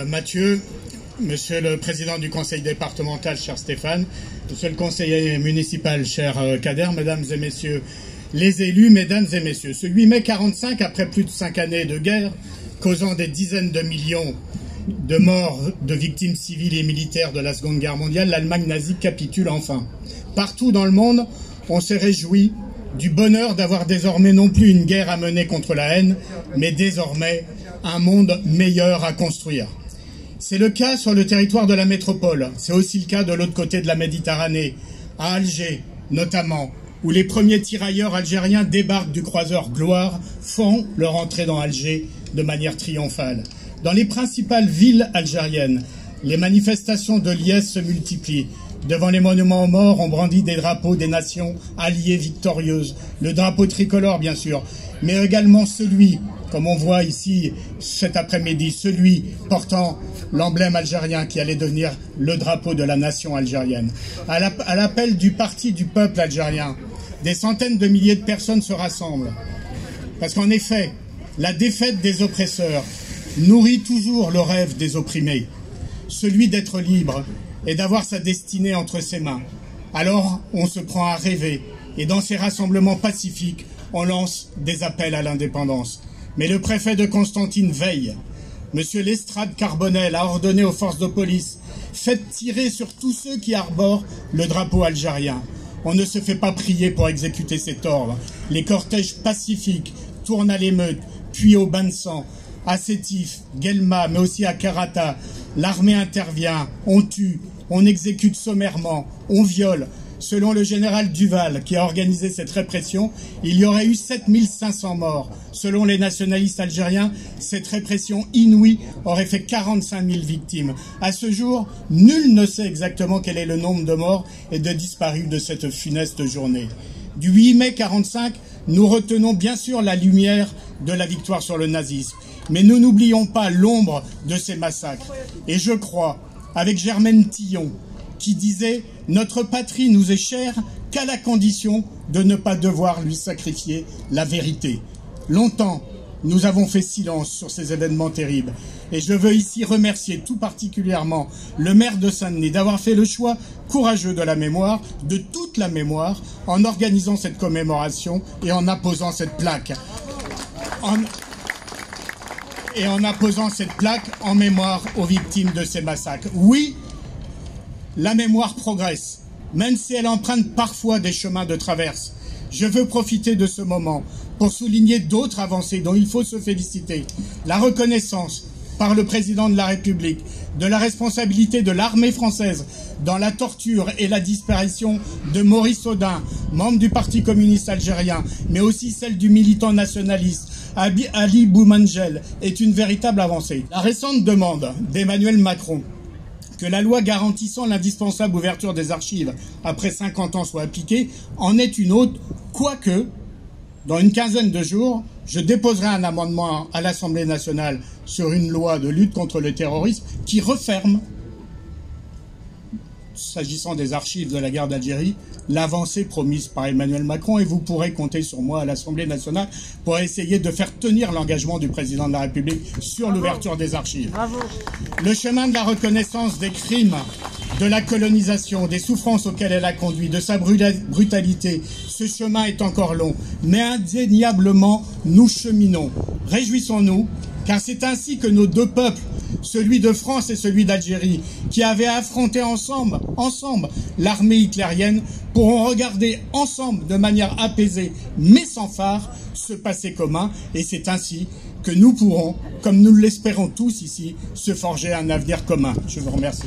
Mathieu, Monsieur le Président du Conseil départemental, cher Stéphane, Monsieur le Conseiller municipal, cher Kader, Mesdames et Messieurs les élus, Mesdames et Messieurs, ce 8 mai 45, après plus de 5 années de guerre, causant des dizaines de millions de morts, de victimes civiles et militaires de la Seconde Guerre mondiale, l'Allemagne nazie capitule enfin. Partout dans le monde, on s'est réjoui du bonheur d'avoir désormais non plus une guerre à mener contre la haine, mais désormais un monde meilleur à construire. C'est le cas sur le territoire de la métropole, c'est aussi le cas de l'autre côté de la Méditerranée, à Alger notamment, où les premiers tirailleurs algériens débarquent du croiseur Gloire, font leur entrée dans Alger de manière triomphale. Dans les principales villes algériennes, les manifestations de liesse se multiplient. Devant les monuments aux morts, on brandit des drapeaux des nations alliées victorieuses. Le drapeau tricolore, bien sûr, mais également celui, comme on voit ici cet après-midi, celui portant l'emblème algérien qui allait devenir le drapeau de la nation algérienne. À l'appel du parti du peuple algérien, des centaines de milliers de personnes se rassemblent. Parce qu'en effet, la défaite des oppresseurs nourrit toujours le rêve des opprimés, celui d'être libre et d'avoir sa destinée entre ses mains. Alors, on se prend à rêver, et dans ces rassemblements pacifiques, on lance des appels à l'indépendance. Mais le préfet de Constantine veille. Monsieur Lestrade Carbonel a ordonné aux forces de police « Faites tirer sur tous ceux qui arborent le drapeau algérien ». On ne se fait pas prier pour exécuter cet ordre. Les cortèges pacifiques tournent à l'émeute, puis au bain de sang. À Sétif, Guelma, mais aussi à Karata, l'armée intervient, on tue, on exécute sommairement, on viole. Selon le général Duval, qui a organisé cette répression, il y aurait eu 7500 morts. Selon les nationalistes algériens, cette répression inouïe aurait fait 45 000 victimes. À ce jour, nul ne sait exactement quel est le nombre de morts et de disparus de cette funeste journée. Du 8 mai 45, nous retenons bien sûr la lumière de la victoire sur le nazisme. Mais nous n'oublions pas l'ombre de ces massacres. Et je crois, avec Germaine Tillon, qui disait « Notre patrie nous est chère qu'à la condition de ne pas devoir lui sacrifier la vérité ». Longtemps, nous avons fait silence sur ces événements terribles. Et je veux ici remercier tout particulièrement le maire de Saint-Denis d'avoir fait le choix courageux de la mémoire, de toute la mémoire, en organisant cette commémoration et en apposant cette plaque. En apposant cette plaque en mémoire aux victimes de ces massacres. Oui, la mémoire progresse, même si elle emprunte parfois des chemins de traverse. Je veux profiter de ce moment pour souligner d'autres avancées dont il faut se féliciter. La reconnaissance par le président de la République de la responsabilité de l'armée française dans la torture et la disparition de Maurice Audin, membre du Parti communiste algérien, mais aussi celle du militant nationaliste Ali Boumangel, est une véritable avancée. La récente demande d'Emmanuel Macron que la loi garantissant l'indispensable ouverture des archives après 50 ans soit appliquée en est une autre, quoique, dans une quinzaine de jours, je déposerai un amendement à l'Assemblée nationale sur une loi de lutte contre le terrorisme qui referme, s'agissant des archives de la guerre d'Algérie, l'avancée promise par Emmanuel Macron, et vous pourrez compter sur moi à l'Assemblée nationale pour essayer de faire tenir l'engagement du président de la République sur l'ouverture des archives. Bravo. Le chemin de la reconnaissance des crimes, de la colonisation, des souffrances auxquelles elle a conduit, de sa brutalité, ce chemin est encore long, mais indéniablement nous cheminons. Réjouissons-nous, car c'est ainsi que nos deux peuples, celui de France et celui d'Algérie, qui avaient affronté ensemble l'armée hitlérienne, pourront regarder ensemble de manière apaisée, mais sans phare, ce passé commun. Et c'est ainsi que nous pourrons, comme nous l'espérons tous ici, se forger un avenir commun. Je vous remercie.